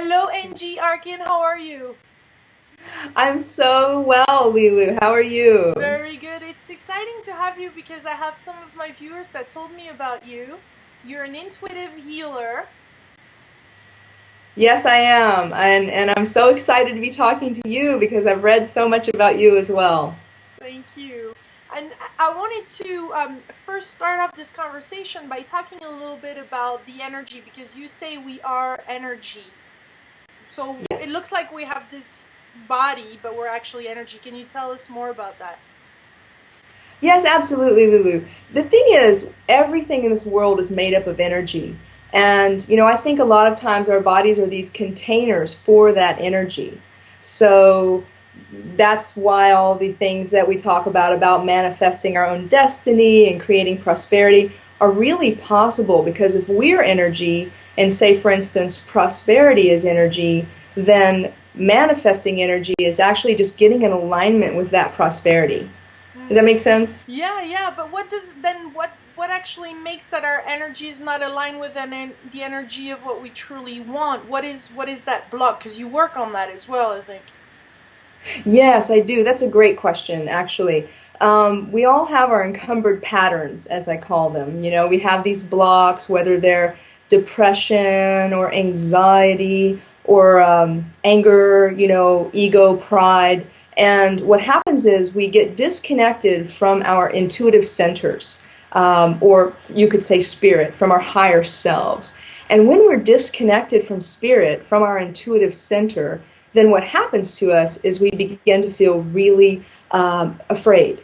Hello, Angie Arkin. How are you? I'm so well, Lilu. How are you? Very good. It's exciting to have you because I have some of my viewers that told me about you. You're an intuitive healer. Yes, I am. And I'm so excited to be talking to you because I've read so much about you as well. Thank you. And I wanted to first start off this conversation by talking a little bit about the energy because you say we are energy. So it Yes. looks like we have this body, but we're actually energy. Can you tell us more about that? Yes, absolutely, Lulu. The thing is, everything in this world is made up of energy. And, I think a lot of times our bodies are these containers for that energy. So that's why all the things that we talk about manifesting our own destiny and creating prosperity are really possible because if we're energy, and say, for instance, prosperity is energy, then manifesting energy is actually just getting in alignment with that prosperity. Does that make sense? Yeah, yeah, but what does then what actually makes that our energy is not aligned with the energy of what we truly want? What is that block? Because you work on that as well, I think. Yes, I do. That's a great question, actually. We all have our encumbered patterns, as I call them. We have these blocks, whether they're depression or anxiety or anger, ego, pride. And what happens is we get disconnected from our intuitive centers, or you could say spirit, from our higher selves. And when we're disconnected from spirit, from our intuitive center, then what happens to us is we begin to feel really afraid.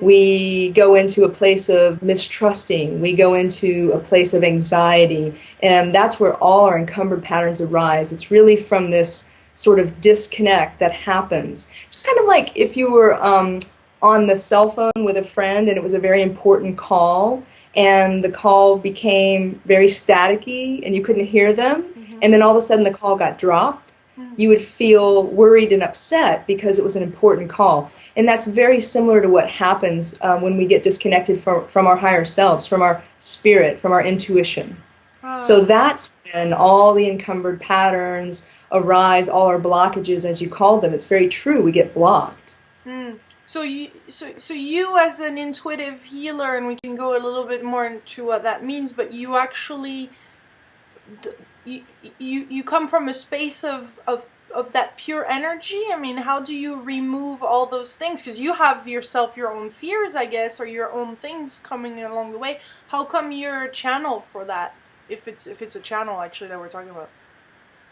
We go into a place of mistrusting. We go into a place of anxiety. And that's where all our encumbered patterns arise. It's really from this sort of disconnect that happens. It's kind of like if you were on the cell phone with a friend and it was a very important call and the call became very staticky and you couldn't hear them, and then all of a sudden the call got dropped. You would feel worried and upset because it was an important call. And that's very similar to what happens when we get disconnected from our higher selves, from our spirit, from our intuition. So Oh. that's when all the encumbered patterns arise, all our blockages, as you call them. It's very true. We get blocked. So you as an intuitive healer, and we can go a little bit more into what that means, but you actually you come from a space of that pure energy. I mean, how do you remove all those things? Because you have yourself your own fears, I guess, or your own things coming along the way. How come you're a channel for that? If it's a channel actually that we're talking about.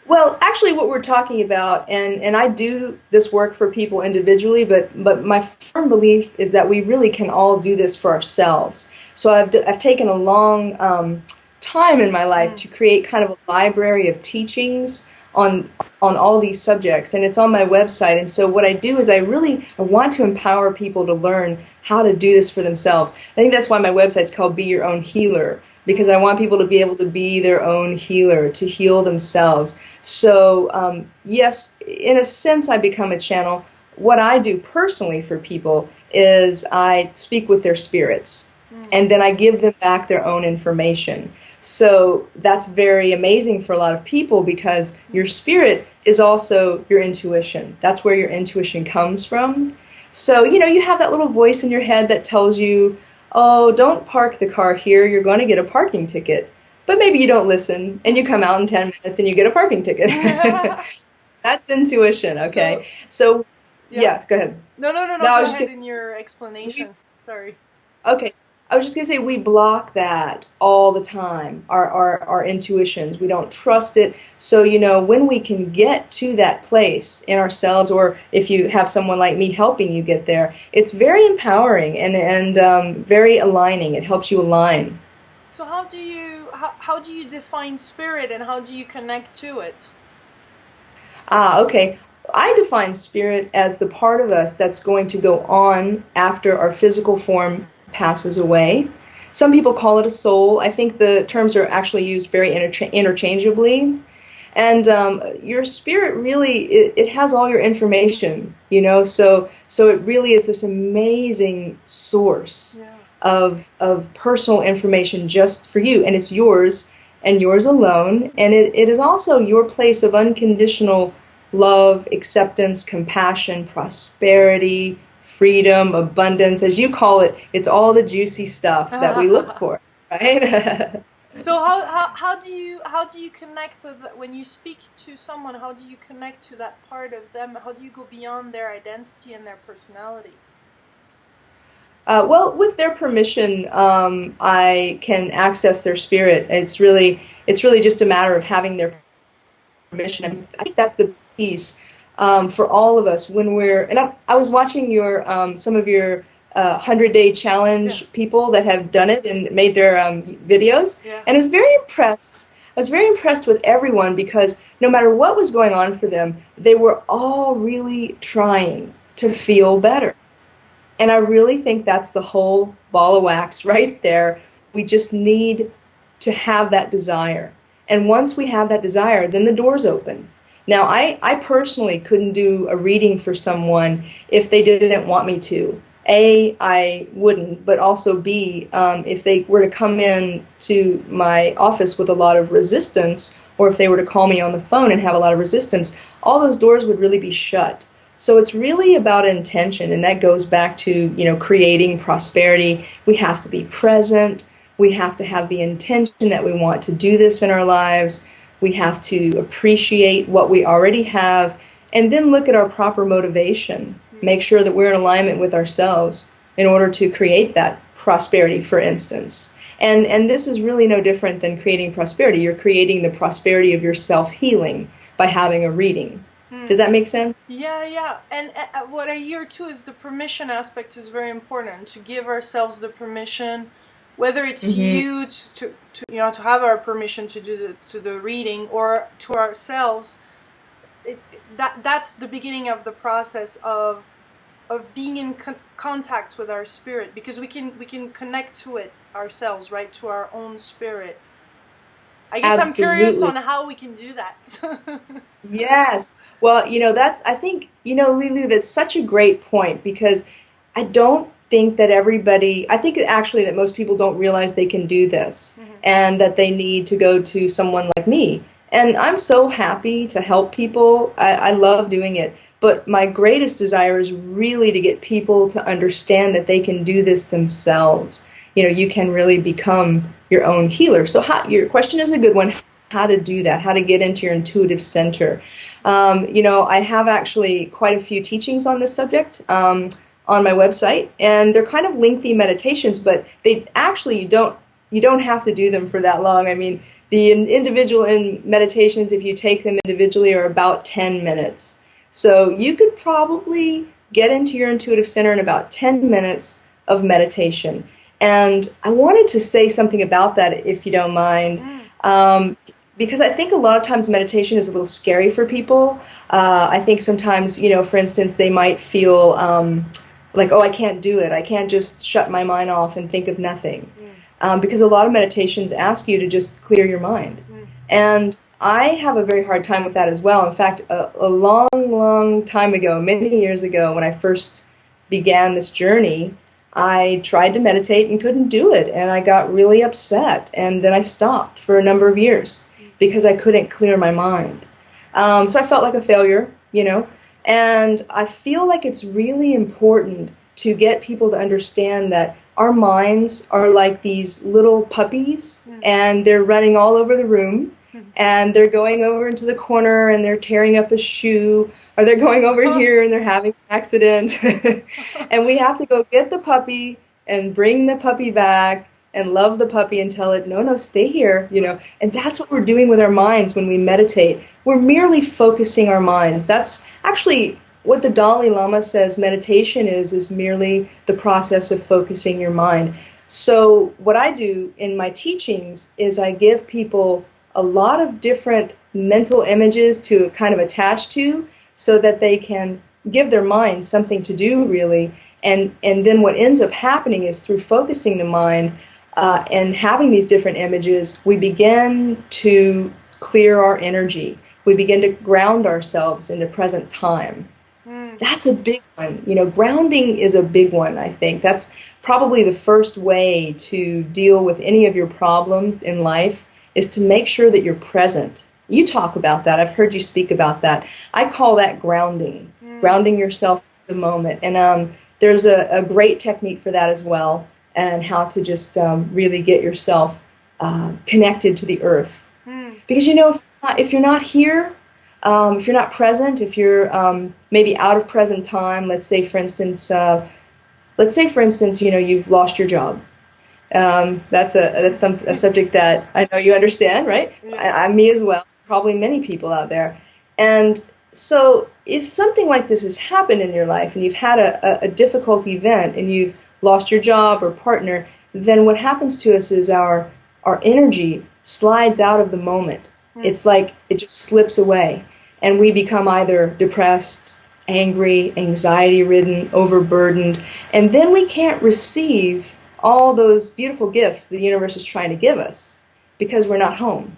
Well, actually, what we're talking about, and I do this work for people individually, but my firm belief is that we really can all do this for ourselves. So I've taken a long time in my life to create kind of a library of teachings on all these subjects, and it's on my website. And so what I do is I want to empower people to learn how to do this for themselves. I think that's why my website's called Be Your Own Healer, because I want people to be able to be their own healer, to heal themselves. So yes, in a sense, I become a channel. What I do personally for people is I speak with their spirits, and then I give them back their own information. So that's very amazing for a lot of people because your spirit is also your intuition. That's where your intuition comes from. So, you have that little voice in your head that tells you, oh, don't park the car here, you're going to get a parking ticket. But maybe you don't listen and you come out in 10 minutes and you get a parking ticket. That's intuition, So okay? So, yeah. yeah, go ahead. No, no, no, No, no. I Go was just ahead going to in your say, explanation. Sorry. okay. I was just going to say we block that all the time, our intuitions. We don't trust it. So, when we can get to that place in ourselves, or if you have someone like me helping you get there, it's very empowering and very aligning. It helps you align. So how do you define spirit and how do you connect to it? Okay. I define spirit as the part of us that's going to go on after our physical form passes away. Some people call it a soul. I think the terms are actually used very interchangeably. And your spirit really, it has all your information, so it really is this amazing source Yeah. of personal information just for you, and it's yours. and yours alone. And it is also your place of unconditional love, acceptance, compassion, prosperity, freedom, abundance. As you call it, it's all the juicy stuff that we look for, right? So how do you connect with when you speak to someone? How do you connect to that part of them? How do you go beyond their identity and their personality? Well, with their permission, I can access their spirit. It's really just a matter of having their permission. I think that's the piece for all of us when we're. And I was watching your some of your 100-day Yeah, challenge people that have done it and made their videos, yeah. and I was very impressed. I was very impressed with everyone because no matter what was going on for them, they were all really trying to feel better. And I really think that's the whole ball of wax right there. We just need to have that desire. And once we have that desire, then the doors open. Now, I personally couldn't do a reading for someone if they didn't want me to. A, I wouldn't, but also B, if they were to come in to my office with a lot of resistance, or if they were to call me on the phone and have a lot of resistance, all those doors would really be shut. So it's really about intention, and that goes back to, creating prosperity. We have to be present. We have to have the intention that we want to do this in our lives. We have to appreciate what we already have, and then look at our proper motivation. Make sure that we're in alignment with ourselves in order to create that prosperity, for instance. And this is really no different than creating prosperity. You're creating the prosperity of your self-healing by having a reading. Does that make sense? Yeah, yeah. And what I hear too is the permission aspect is very important, to give ourselves the permission, whether it's Mm-hmm. you to have our permission to do the reading, or to ourselves. That's the beginning of the process of being in contact with our spirit, because we can connect to it ourselves, right, to our own spirit. I guess I'm curious Absolutely. on how we can do that. Yes. Well, I think, Lulu, that's such a great point because I don't think that I think actually that most people don't realize they can do this Mhm. and that they need to go to someone like me. And I'm so happy to help people. I love doing it. But my greatest desire is really to get people to understand that they can do this themselves. You can really become your own healer. So your question is a good one. How to do that, how to get into your intuitive center. I have actually quite a few teachings on this subject on my website, and they're kind of lengthy meditations, but they actually you don't have to do them for that long. I mean, the individual meditations, if you take them individually, are about 10 minutes. So you could probably get into your intuitive center in about 10 minutes of meditation. And I wanted to say something about that, if you don't mind. Mm. Um, because I think a lot of times meditation is a little scary for people. I think sometimes, for instance, they might feel like, oh, I can't do it. I can't just shut my mind off and think of nothing. Mm. Because a lot of meditations ask you to just clear your mind. Mm. And I have a very hard time with that as well. In fact, a long, long time ago, many years ago, when I first began this journey, I tried to meditate and couldn't do it. And I got really upset. And then I stopped for a number of years because I couldn't clear my mind. So I felt like a failure. And I feel like it's really important to get people to understand that our minds are like these little puppies, Mm. and they're running all over the room, Mm. and they're going over into the corner and they're tearing up a shoe, or they're going over here and they're having an accident. And we have to go get the puppy and bring the puppy back and love the puppy and tell it, no, no, stay here. And that's what we're doing with our minds when we meditate. We're merely focusing our minds. That's actually what the Dalai Lama says meditation is merely the process of focusing your mind. So what I do in my teachings is I give people a lot of different mental images to kind of attach to so that they can give their mind something to do, really. And then what ends up happening is through focusing the mind and having these different images, we begin to clear our energy. We begin to ground ourselves into present time. Mm. That's a big one. Grounding is a big one, I think. That's probably the first way to deal with any of your problems in life is to make sure that you're present. You talk about that. I've heard you speak about that. I call that grounding, grounding yourself to the moment. And there's a great technique for that as well, and how to just really get yourself connected to the earth. Because, you know, if you're not here, if you're not present, if you're maybe out of present time, let's say, for instance, you know, you've lost your job. That's a subject that I know you understand, right? Yeah. Me as well, probably many people out there. And so if something like this has happened in your life and you've had a difficult event and you've lost your job or partner, then what happens to us is our energy slides out of the moment. It's like it just slips away, and we become either depressed, angry, anxiety-ridden, overburdened, and then we can't receive all those beautiful gifts the universe is trying to give us because we're not home.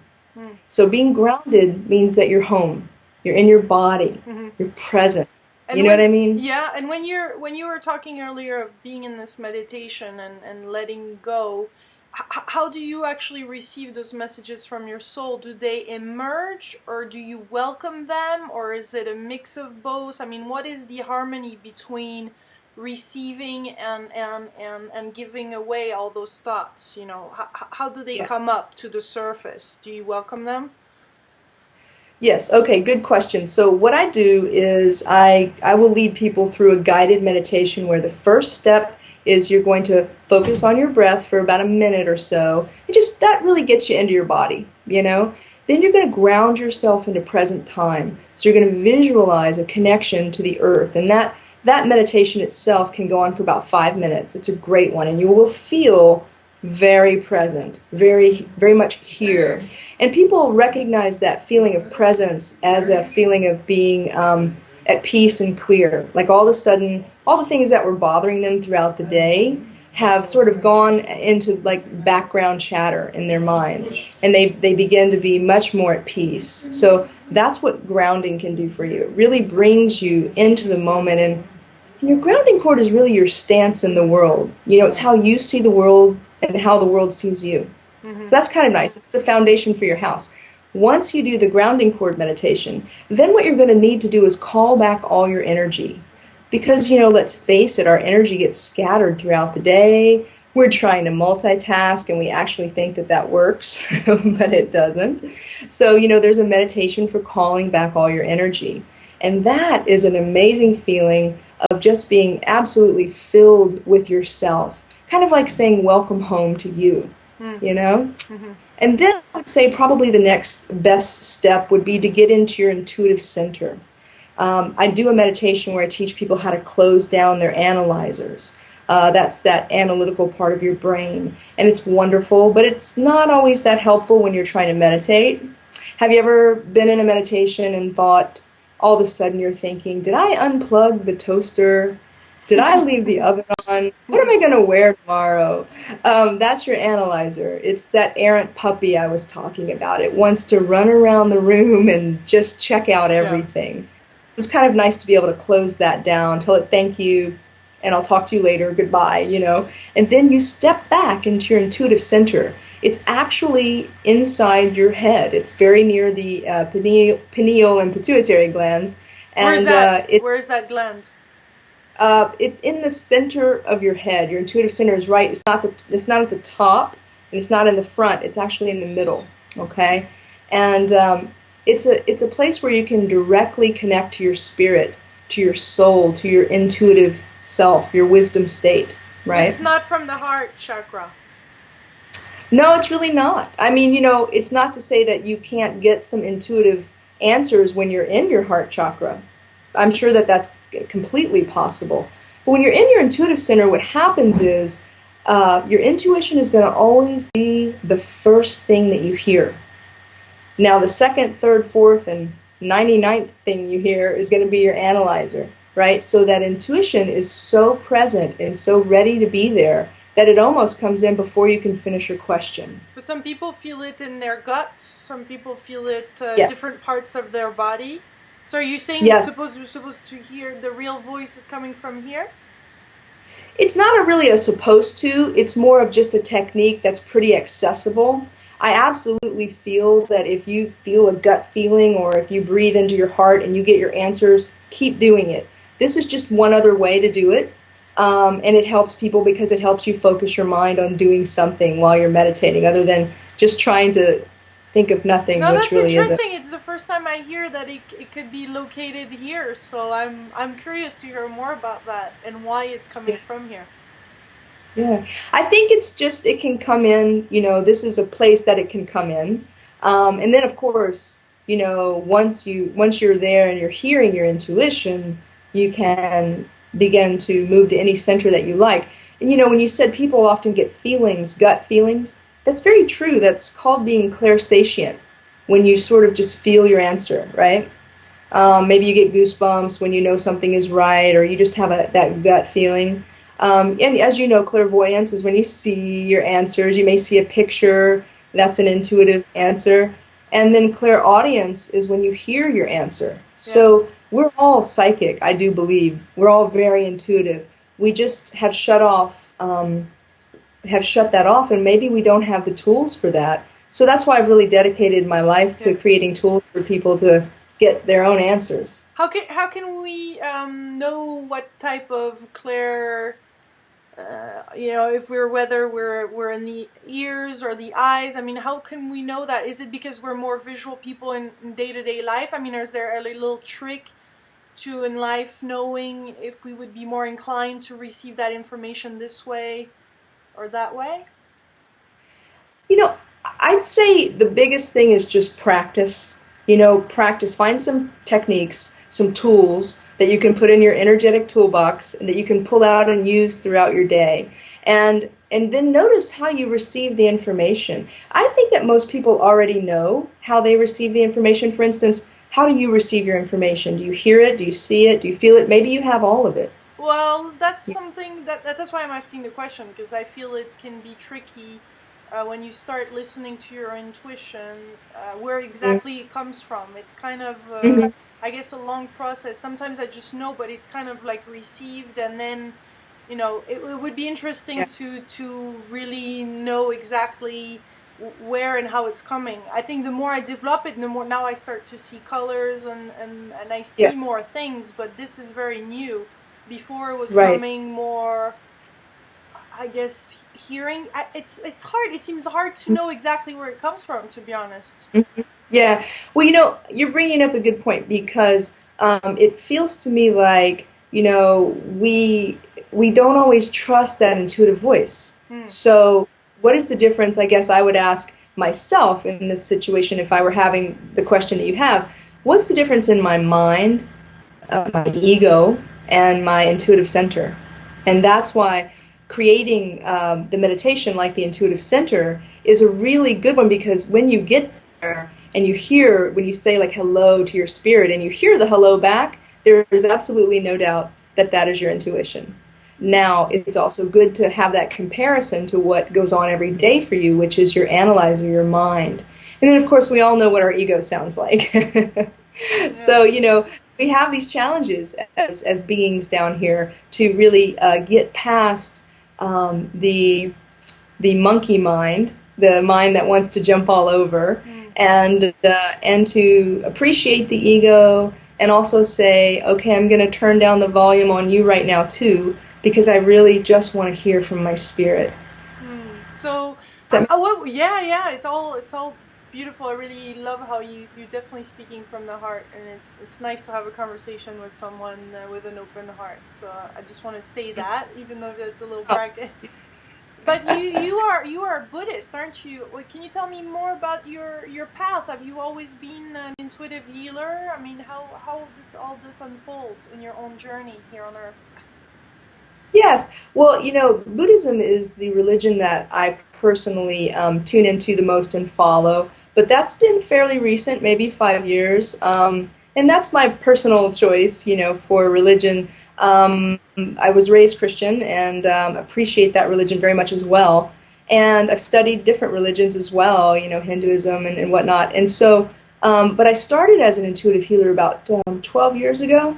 So being grounded means that you're home. You're in your body. You're present. And you know what I mean? Yeah, and when you were talking earlier of being in this meditation and letting go, how do you actually receive those messages from your soul? Do they emerge, or do you welcome them, or is it a mix of both? I mean, what is the harmony between receiving and giving away all those thoughts? You know, how do they come up to the surface? Do you welcome them? Yes, okay, good question. So what I do is I will lead people through a guided meditation where the first step is you're going to focus on your breath for about a minute or so. That really gets you into your body, you know? Then you're going to ground yourself into present time. So you're going to visualize a connection to the earth. And that meditation itself can go on for about 5 minutes. It's a great one. And you will feel very present, very, very much here. And people recognize that feeling of presence as a feeling of being at peace and clear. Like all of a sudden, all the things that were bothering them throughout the day have sort of gone into like background chatter in their mind. And they begin to be much more at peace. So that's what grounding can do for you. It really brings you into the moment. And your grounding cord is really your stance in the world. You know, it's how you see the world and how the world sees you. So that's kind of nice. It's the foundation for your house. Once you do the grounding cord meditation, then what you're going to need to do is call back all your energy. Because, you know, let's face it, our energy gets scattered throughout the day. We're trying to multitask, and we actually think that works, but it doesn't. So, you know, there's a meditation for calling back all your energy. And that is an amazing feeling of just being absolutely filled with yourself. Kind of like saying welcome home to you, you know? And then I would say probably the next best step would be to get into your intuitive center. I do a meditation where I teach people how to close down their analyzers. That's that analytical part of your brain. And it's wonderful, but it's not always that helpful when you're trying to meditate. Have you ever been in a meditation and thought, all of a sudden you're thinking, did I unplug the toaster? Did I leave the oven on? What am I going to wear tomorrow? That's your analyzer. It's that errant puppy I was talking about. It wants to run around the room and just check out everything. So it's kind of nice to be able to close that down, tell it thank you, and I'll talk to you later, goodbye, you know. And then you step back into your intuitive center. It's actually inside your head. It's very near the pineal and pituitary glands. And Where is that gland? It's in the center of your head. Your intuitive center is right. It's not at the top, and it's not in the front. It's actually in the middle. Okay, and it's a place where you can directly connect to your spirit, to your soul, to your intuitive self, your wisdom state. Right? It's not from the heart chakra. No, it's really not. I mean, you know, it's not to say that you can't get some intuitive answers when you're in your heart chakra. I'm sure that's completely possible. But when you're in your intuitive center, what happens is your intuition is going to always be the first thing that you hear. Now, the second, third, fourth, and 99th thing you hear is going to be your analyzer, right? So that intuition is so present and so ready to be there that it almost comes in before you can finish your question. But some people feel it in their guts. Some people feel it Yes. different parts of their body. So are you saying Yes. you're supposed to hear the real voice is coming from here? It's not really a supposed to. It's more of just a technique that's pretty accessible. I absolutely feel that if you feel a gut feeling or if you breathe into your heart and you get your answers, keep doing it. This is just one other way to do it. And it helps people because it helps you focus your mind on doing something while you're meditating other than just trying to think of nothing, No, which that's really isn't. interesting. It's the first time I hear that it could be located here, so I'm curious to hear more about that and why it's coming from here. Yeah, I think it's just it can come in, this is a place that it can come in. And then of course, once you're there and you're hearing your intuition, you can begin to move to any center that you like. And when you said people often get feelings, gut feelings, that's very true. That's called being clairsentient, when you sort of just feel your answer, right? Maybe you get goosebumps when you know something is right, or you just have that gut feeling. And as you know, clairvoyance is when you see your answers. You may see a picture, that's an intuitive answer. And then clairaudience is when you hear your answer. Yeah. So we're all psychic, I do believe. We're all very intuitive. We just have shut that off, and maybe we don't have the tools for that. So that's why I've really dedicated my life to Yeah. creating tools for people to get their own answers. How can we know what type of clair if we're in the ears or the eyes? I mean, how can we know that? Is it because we're more visual people in day-to-day life? I mean, is there a little trick to in life knowing if we would be more inclined to receive that information this way or that way? You know, I'd say the biggest thing is just practice. Practice. Find some techniques, some tools that you can put in your energetic toolbox and that you can pull out and use throughout your day. And then notice how you receive the information. I think that most people already know how they receive the information. For instance, how do you receive your information? Do you hear it? Do you see it? Do you feel it? Maybe you have all of it. Well, that's something that's why I'm asking the question, because I feel it can be tricky when you start listening to your intuition, where exactly it comes from. It's kind of, Mhm. I guess, a long process. Sometimes I just know, but it's kind of like received, and then, it would be interesting Yeah. to really know exactly where and how it's coming. I think the more I develop it, the more now I start to see colors and I see Yes. more things, but this is very new. Before it was Right. coming more, I guess, hearing. It's hard. It seems hard to know exactly where it comes from, to be honest. Mhm. Yeah. Well, you're bringing up a good point because it feels to me like, we don't always trust that intuitive voice. Hmm. So, what is the difference? I guess I would ask myself in this situation if I were having the question that you have. What's the difference in my mind, my ego, and my intuitive center? And that's why creating the meditation like the intuitive center is a really good one, because when you get there and you hear, when you say like hello to your spirit and you hear the hello back, there is absolutely no doubt that that is your intuition. Now, it's also good to have that comparison to what goes on every day for you, which is your analyzer, your mind. And then, of course, we all know what our ego sounds like. Yeah. So, we have these challenges as beings down here to really get past the monkey mind, the mind that wants to jump all over, Hmm. and to appreciate the ego, and also say, okay, I'm going to turn down the volume on you right now too, because I really just want to hear from my spirit. So, Does that well, yeah, yeah. It's all beautiful. I really love how you're definitely speaking from the heart, and it's nice to have a conversation with someone with an open heart. So I just want to say that, even though that's a little bragging. But you are a Buddhist, aren't you? Wait, can you tell me more about your path? Have you always been an intuitive healer? I mean, how did all this unfold in your own journey here on Earth? Yes. Well, Buddhism is the religion that I personally tune into the most and follow, but that's been fairly recent, maybe 5 years. And that's my personal choice, for religion. I was raised Christian and appreciate that religion very much as well. And I've studied different religions as well, Hinduism and whatnot. And so, but I started as an intuitive healer about 12 years ago.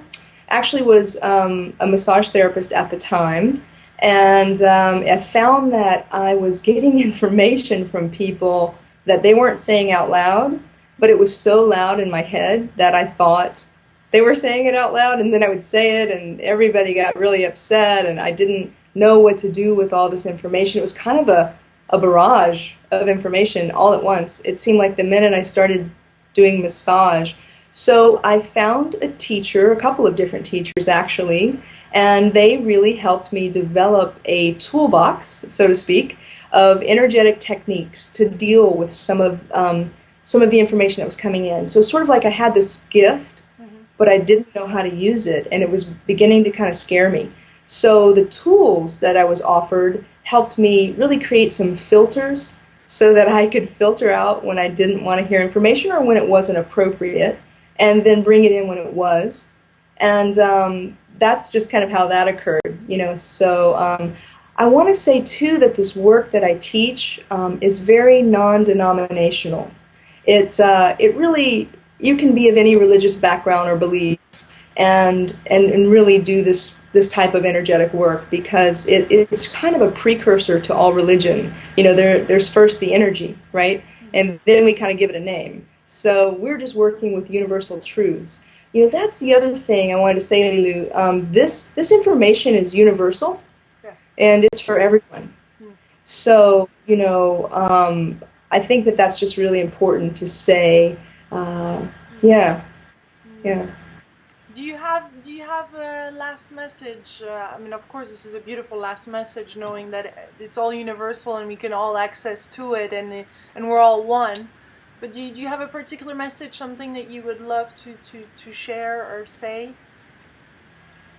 Actually was a massage therapist at the time, and I found that I was getting information from people that they weren't saying out loud, but it was so loud in my head that I thought they were saying it out loud, and then I would say it, and everybody got really upset, and I didn't know what to do with all this information. It was kind of a barrage of information all at once. It seemed like the minute I started doing massage. So I found a teacher, a couple of different teachers actually, and they really helped me develop a toolbox, so to speak, of energetic techniques to deal with some of the information that was coming in. So sort of like I had this gift, but I didn't know how to use it, and it was beginning to kind of scare me. So the tools that I was offered helped me really create some filters so that I could filter out when I didn't want to hear information or when it wasn't appropriate, and then bring it in when it was. And that's just kind of how that occurred, you know. So I want to say, too, that this work that I teach is very non-denominational. It really, you can be of any religious background or belief and really do this type of energetic work, because it's kind of a precursor to all religion. You know, there's first the energy, right? And then we kind of give it a name. So we're just working with universal truths. You know, that's the other thing I wanted to say, Lilu. This information is universal, and it's for everyone. So, you know, I think that that's just really important to say. Yeah. Do you have a last message? I mean, of course, this is a beautiful last message, knowing that it's all universal and we can all access to it, and we're all one. But do you have a particular message, something that you would love to share or say?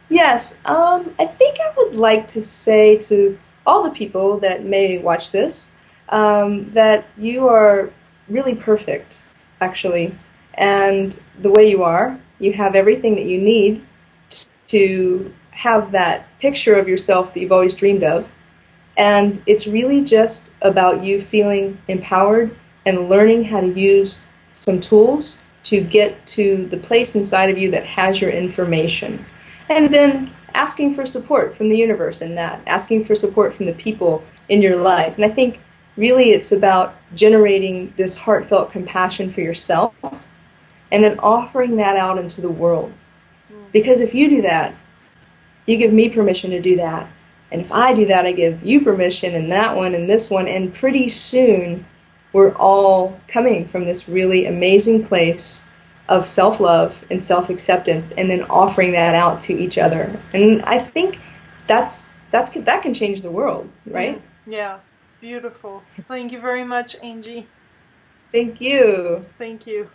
Yes, I think I would like to say to all the people that may watch this that you are really perfect, actually, and the way you are, you have everything that you need to have that picture of yourself that you've always dreamed of, and it's really just about you feeling empowered and learning how to use some tools to get to the place inside of you that has your information. And then asking for support from the universe in that, asking for support from the people in your life. And I think really it's about generating this heartfelt compassion for yourself and then offering that out into the world. Because if you do that, you give me permission to do that. And if I do that, I give you permission, and that one and this one, and pretty soon we're all coming from this really amazing place of self-love and self-acceptance, and then offering that out to each other. And I think that can change the world, right? Yeah, beautiful. Thank you very much, Angie. Thank you. Thank you.